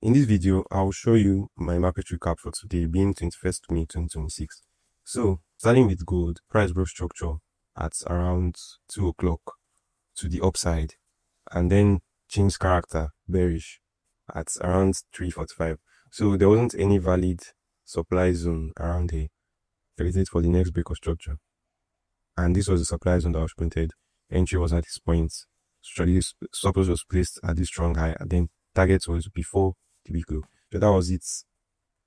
In this video, I'll show you my market recap for today, being 21st May 2026. So, starting with gold, price broke structure at around 2 o'clock to the upside, and then changed character, bearish, at around 3:45. So, there wasn't any valid supply zone around here created for the next break of structure. And this was the supply zone that was printed. Entry was at this point. Stop loss was placed at this strong high, and then target was before the week low. So that was it.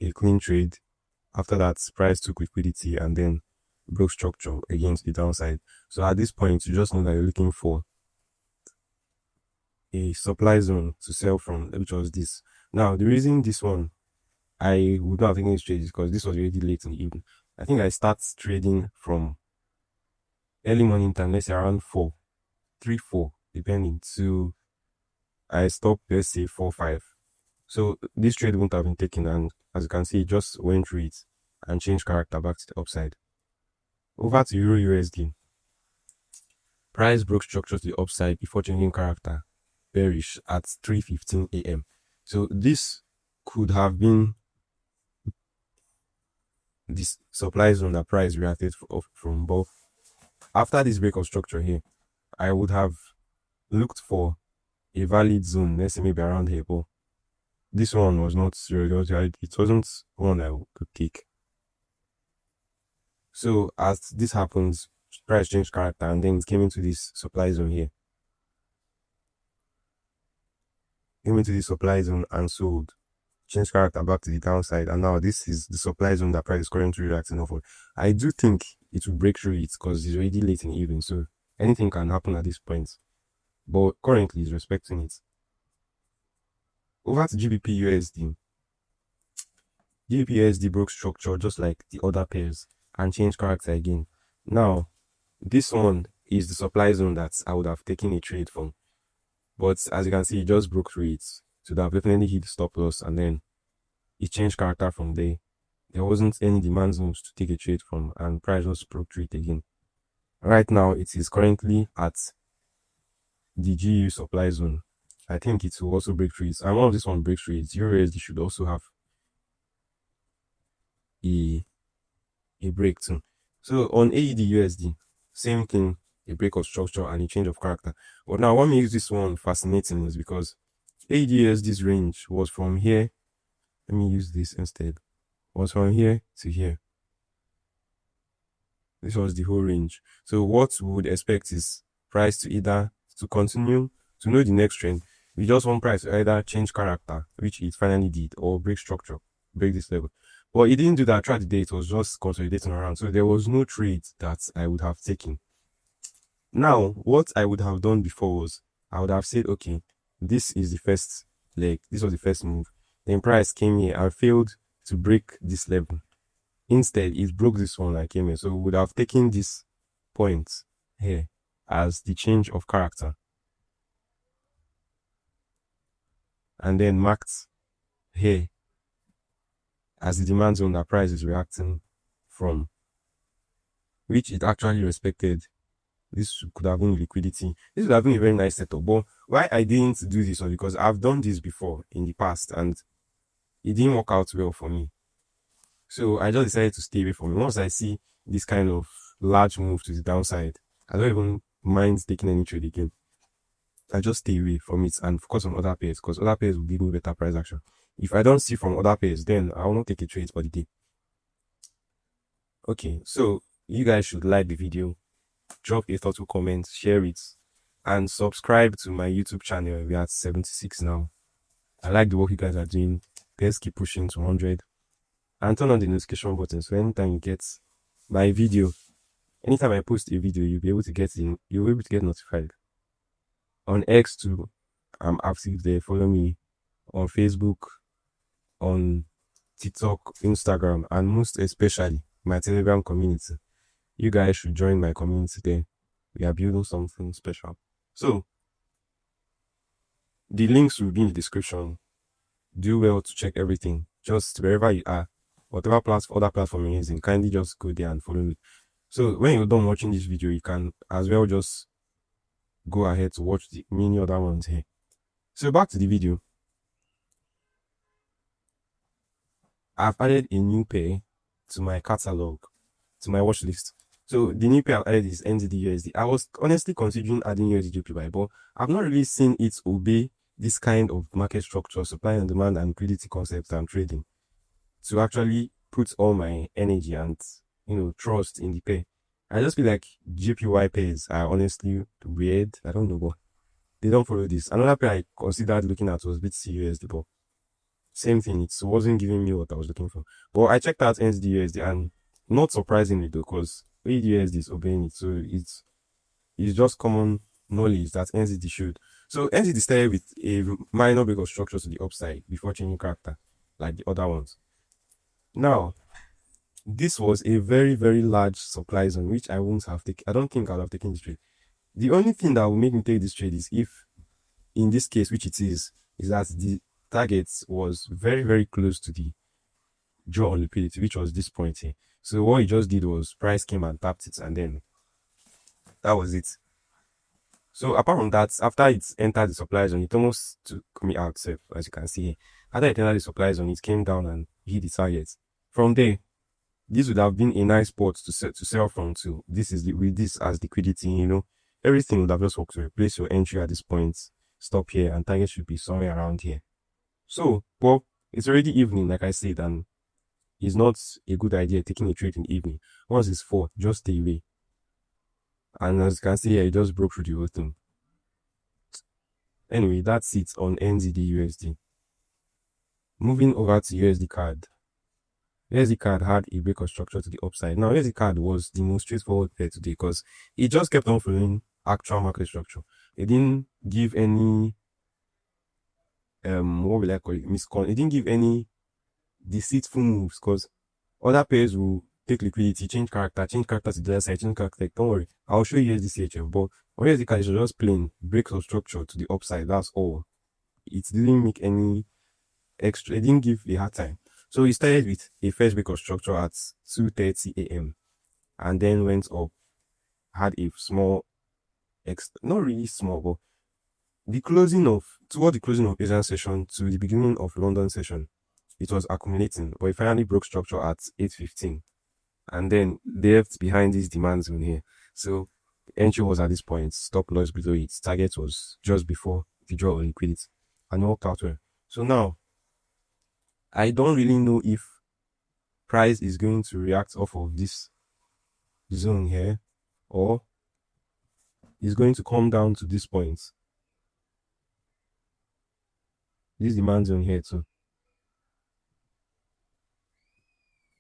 A clean trade. After that, price took liquidity and then broke structure against the downside. So at this point, you just know that you're looking for a supply zone to sell from, which was this. Now, the reason this one I would not have taken this trade is because this was already late in the evening. I think I start trading from early morning time, let's say around 3, 4, depending, to I stopped, let's say 4, 5. So this trade wouldn't have been taken, and as you can see, it just went through it and changed character back to the upside. Over to EURUSD. Price broke structure to the upside before changing character, bearish, at 3:15 a.m. So this could have been this supply zone that price reacted from both. After this break of structure here, I would have looked for a valid zone, let's say maybe around here, but this one was not serious. It wasn't one I could take. So as this happens, price changed character and then it came into this supply zone here. Came into this supply zone and sold. Changed character back to the downside, and now this is the supply zone that price is currently reacting off of. I do think it will break through it because it's already late in the evening, so anything can happen at this point. But currently it's respecting it. Over to GBPUSD. GBPUSD broke structure just like the other pairs and changed character again. Now, this one is the supply zone that I would have taken a trade from. But as you can see, it just broke through it. So that have definitely hit the stop loss, and then it changed character from there. There wasn't any demand zones to take a trade from, and price just broke through it again. Right now, it is currently at the GU supply zone. I think it will also break through it. And one of this one breaks through it, EURUSD should also have a break too. So on AUDUSD, same thing, a break of structure and a change of character. But now what makes this one fascinating is because AUDUSD's range was from here. Let me use this instead. Was from here to here. This was the whole range. So what we would expect is price to either to continue to know the next trend. We just want price to either change character, which it finally did, or break structure, break this level. But it didn't do that throughout the day. It was just consolidating around. So there was no trade that I would have taken. Now, what I would have done before was I would have said, okay, this is the first leg. This was the first move. Then price came here. I failed to break this level. Instead, it broke this one I came here. So we would have taken this point here as the change of character. And then marked here as the demand zone that price is reacting from, which it actually respected. This could have been liquidity. This would have been a very nice setup. But why I didn't do this was because I've done this before in the past and it didn't work out well for me. So I just decided to stay away from it. Once I see this kind of large move to the downside, I don't even mind taking any trade again. I just stay away from it and focus on other pairs because other pairs will give me better price action. If I don't see from other pairs, then I will not take a trade for the day. Okay, so you guys should like the video, drop a thoughtful comment, share it, and subscribe to my YouTube channel. We are at 76 now. I like the work you guys are doing. Let's keep pushing to 100. And turn on the notification button so anytime you get my video, anytime I post a video, you'll be able to get notified. On X too, I'm active there. Follow me on Facebook, on TikTok, Instagram, and most especially my Telegram community. You guys should join my community there. We are building something special. So the links will be in the description. Do well to check everything. Just wherever you are, whatever other platform you're using, kindly just go there and follow me. So when you're done watching this video, you can as well just go ahead to watch the many other ones here. So back to the video. I've added a new pair to my catalog, to my watch list. So the new pair I've added is NZDUSD. I was honestly considering adding USD but I've not really seen it obey this kind of market structure, supply and demand and liquidity concepts I'm trading, to actually put all my energy and trust in the pair. I just feel like JPY pairs are honestly weird. I don't know, but they don't follow this. Another pair I considered looking at was BTCUSD, but same thing. It wasn't giving me what I was looking for. But I checked out NZDUSD, and not surprisingly though, because AUDUSD is obeying it, so it's just common knowledge that NZD should. So NZD started with a minor break of structure to the upside before changing character, like the other ones. Now, this was a very, very large supply zone, which I won't have taken. I don't think I'll have taken this trade. The only thing that will make me take this trade is if, in this case, which it is that the target was very, very close to the draw on liquidity, which was this point here. So what he just did was price came and tapped it, and then that was it. So apart from that, after it entered the supply zone, it almost took me out, as you can see here. After it entered the supply zone, it came down and hit the target. From there, this would have been a nice spot to sell from to. This is with this as liquidity, everything would have just worked to replace your entry at this point. Stop here, and target should be somewhere around here. So, well, it's already evening, like I said, and it's not a good idea taking a trade in the evening. Once it's 4, just stay away. And as you can see here, it just broke through the whole thing. Anyway, that's it on NZDUSD. Moving over to USDCAD. USDCAD had a break of structure to the upside. Now, USDCAD was the most straightforward pair today because it just kept on following actual market structure. It didn't give any what will I call it? It didn't give any deceitful moves, because other pairs will take liquidity, change character to the other side, change character. Don't worry, I'll show you USDCHF, but on USDCAD is just plain breaks of structure to the upside. That's all. It didn't make any extra. It didn't give a hard time. So we started with a first break of structure at 2:30 a.m. and then went up, had a small, not really small, but toward the closing of Asian session to the beginning of London session, it was accumulating, but it finally broke structure at 8:15, and then left behind this demand zone here. So entry was at this point, stop loss below it, target was just before the draw on liquidity, and worked out well. So now, I don't really know if price is going to react off of this zone here, or is going to come down to this point, this demand zone here too,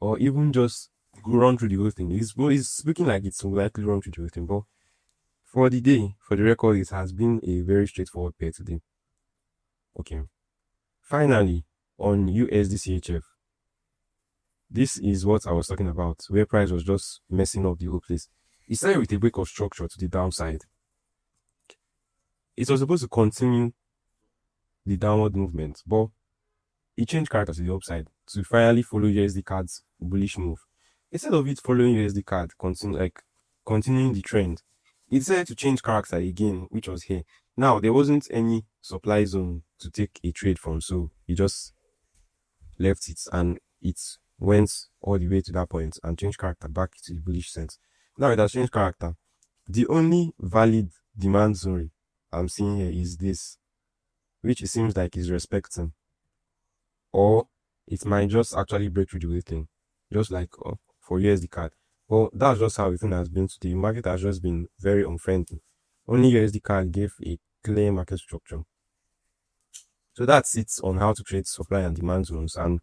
or even just run through the whole thing. It's looking like it's likely run through the whole thing, but for the day, for the record, it has been a very straightforward pair today. Okay, finally, on USDCHF, this is what I was talking about, where price was just messing up the whole place. It started with a break of structure to the downside. It was supposed to continue the downward movement, but it changed character to the upside to finally follow USDCAD's bullish move. Instead of it following USDCAD, continuing the trend, it decided to change character again, which was here. Now, there wasn't any supply zone to take a trade from, so it just left it, and it went all the way to that point and changed character back to the bullish sense. Now it has changed character. The only valid demand zone I'm seeing here is this, which it seems like is respecting, or it might just actually break through the whole thing, just like for USDCAD. Well, that's just how the thing has been today. The market has just been very unfriendly. Only USDCAD gave a clear market structure. So that's it on how to create supply and demand zones. And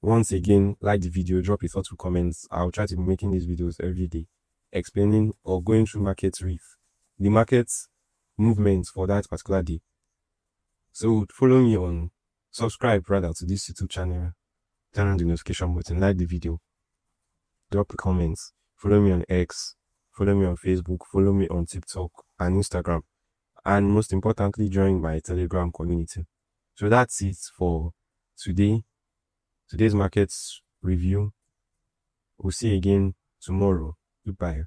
once again, like the video, drop your thoughtful comments. I'll try to be making these videos every day, explaining or going through market riff, the market movements for that particular day. So follow me on, subscribe rather to this YouTube channel, turn on the notification button, like the video, drop the comments, follow me on X, follow me on Facebook, follow me on TikTok and Instagram, and most importantly, join my Telegram community. So that's it for today's markets review. We'll see you again tomorrow. Goodbye.